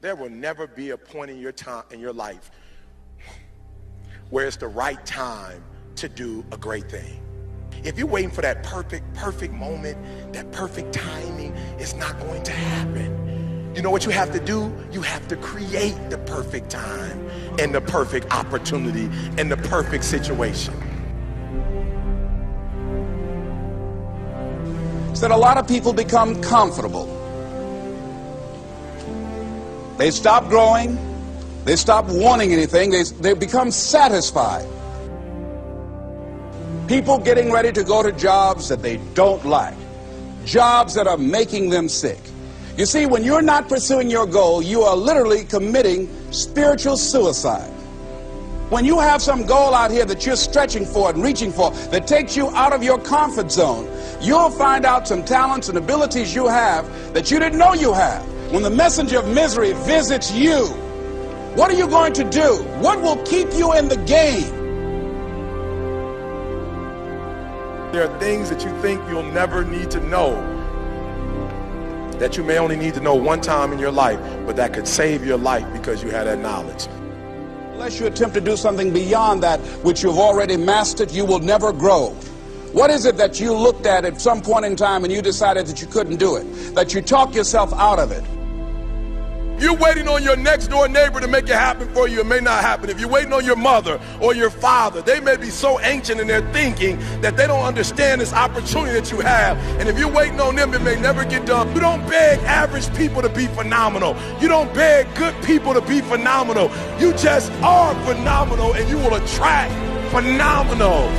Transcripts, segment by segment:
There will never be a point in your life where it's the right time to do a great thing. If you're waiting for that perfect moment, that perfect timing, it's not going to happen. You know what you have to do? You have to create the perfect time and the perfect opportunity and the perfect situation. Is that a lot of people become comfortable. They stop growing. They stop wanting anything. They become satisfied. People getting ready to go to jobs that they don't like. Jobs that are making them sick. You see, when you're not pursuing your goal, you are literally committing spiritual suicide. When you have some goal out here that you're stretching for and reaching for that takes you out of your comfort zone, you'll find out some talents and abilities you have that you didn't know you have. When the messenger of misery visits you, what are you going to do? What will keep you in the game? There are things that you think you'll never need to know, that you may only need to know one time in your life, but that could save your life because you had that knowledge. Unless you attempt to do something beyond that which you've already mastered, you will never grow. What is it that you looked at some point in time and you decided that you couldn't do it, that you talked yourself out of it? You're waiting on your next door neighbor to make it happen for you, it may not happen. If you're waiting on your mother or your father, they may be so ancient in their thinking that they don't understand this opportunity that you have. And if you're waiting on them, it may never get done. You don't beg average people to be phenomenal. You don't beg good people to be phenomenal. You just are phenomenal, and you will attract phenomenal.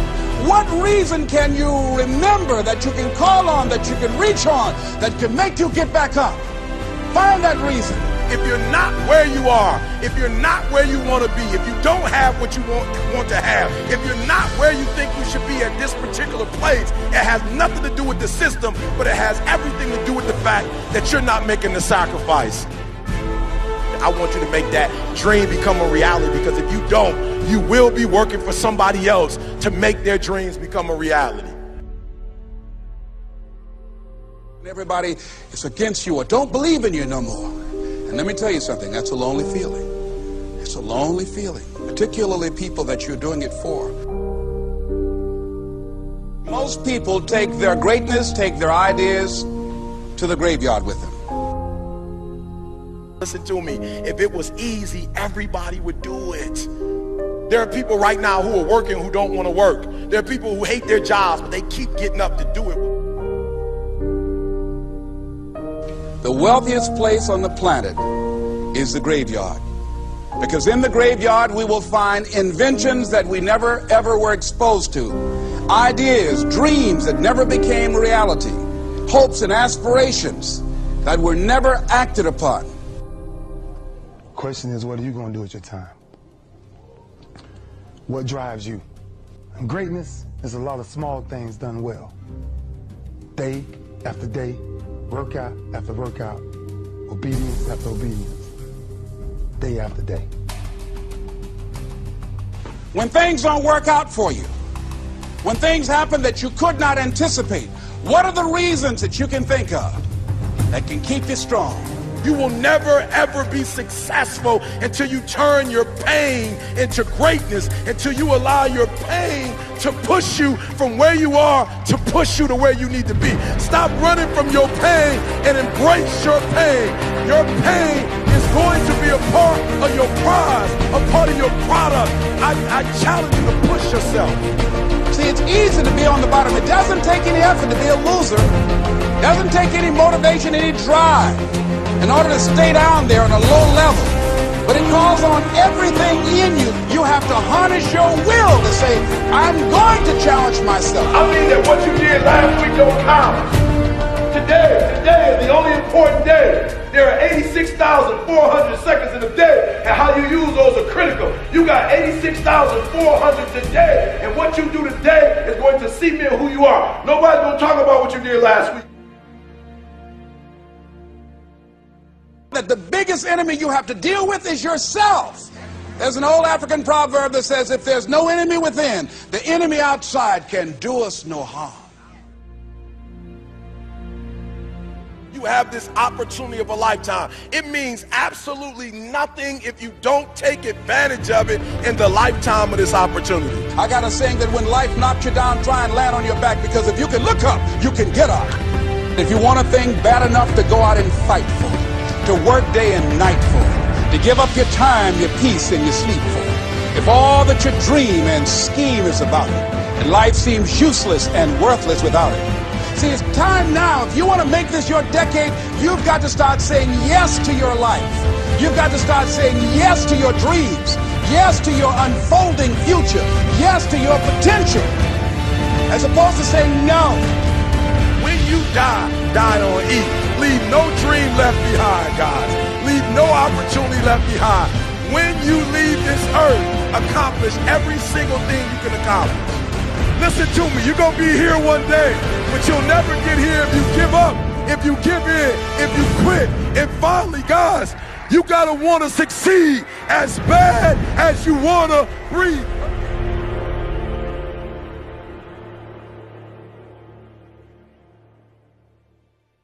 What reason can you remember that you can call on, that you can reach on, that can make you get back up? Find that reason. If you're not where you are, if you're not where you want to be, if you don't have what you want to have, if you're not where you think you should be at this particular place, it has nothing to do with the system, but it has everything to do with the fact that you're not making the sacrifice. I want you to make that dream become a reality, because if you don't, you will be working for somebody else to make their dreams become a reality. Everybody is against you or don't believe in you no more. And let me tell you something, that's a lonely feeling. It's a lonely feeling, particularly people that you're doing it for. Most people take their greatness, take their ideas to the graveyard with them. Listen to me, if it was easy, everybody would do it. There are people right now who are working who don't want to work. There are people who hate their jobs, but they keep getting up to do it. The wealthiest place on the planet is the graveyard. Because in the graveyard we will find inventions that we never ever were exposed to. Ideas, dreams that never became reality. Hopes and aspirations that were never acted upon. Question is, what are you going to do with your time? What drives you? And greatness is a lot of small things done well. Day after day, workout after workout, obedience after obedience, day after day. When things don't work out for you, when things happen that you could not anticipate, what are the reasons that you can think of that can keep you strong? You will never ever be successful until you turn your pain into greatness, until you allow your pain to push you from where you are to push you to where you need to be. Stop running from your pain and embrace your pain. Your pain is going to be a part of your prize, a part of your product. I challenge you to push yourself. See, it's easy to be on the bottom. It doesn't take any effort to be a loser. It doesn't take any motivation, any drive in order to stay down there on a low level. But it calls on everything in you. You have to harness your will to say, I'm going to challenge myself. I mean that what you did last week don't count. Today is the only important day. There are 86,400 seconds in a day, and how you use those are critical. You got 86,400 today, and what you do today is going to cement who you are. Nobody's going to talk about what you did last week. That the biggest enemy you have to deal with is yourself. There's an old African proverb that says, if there's no enemy within, the enemy outside can do us no harm. you have this opportunity of a lifetime. It means absolutely nothing if you don't take advantage of it in the lifetime of this opportunity. I got a saying that when life knocks you down, try and land on your back, because if you can look up, you can get up. If you want a thing bad enough to go out and fight for it, to work day and night for it, to give up your time, your peace, and your sleep for it, if all that you dream and scheme is about it, and life seems useless and worthless without it. See, it's time now. If you want to make this your decade, you've got to start saying yes to your life. You've got to start saying yes to your dreams, yes to your unfolding future, yes to your potential, as opposed to saying no. When you die, die on E. Leave no dream left behind, guys. Leave no opportunity left behind. When you leave this earth, accomplish every single thing you can accomplish. Listen to me, you're going to be here one day, but you'll never get here if you give up, if you give in, if you quit. And finally, guys, you got to want to succeed as bad as you want to breathe.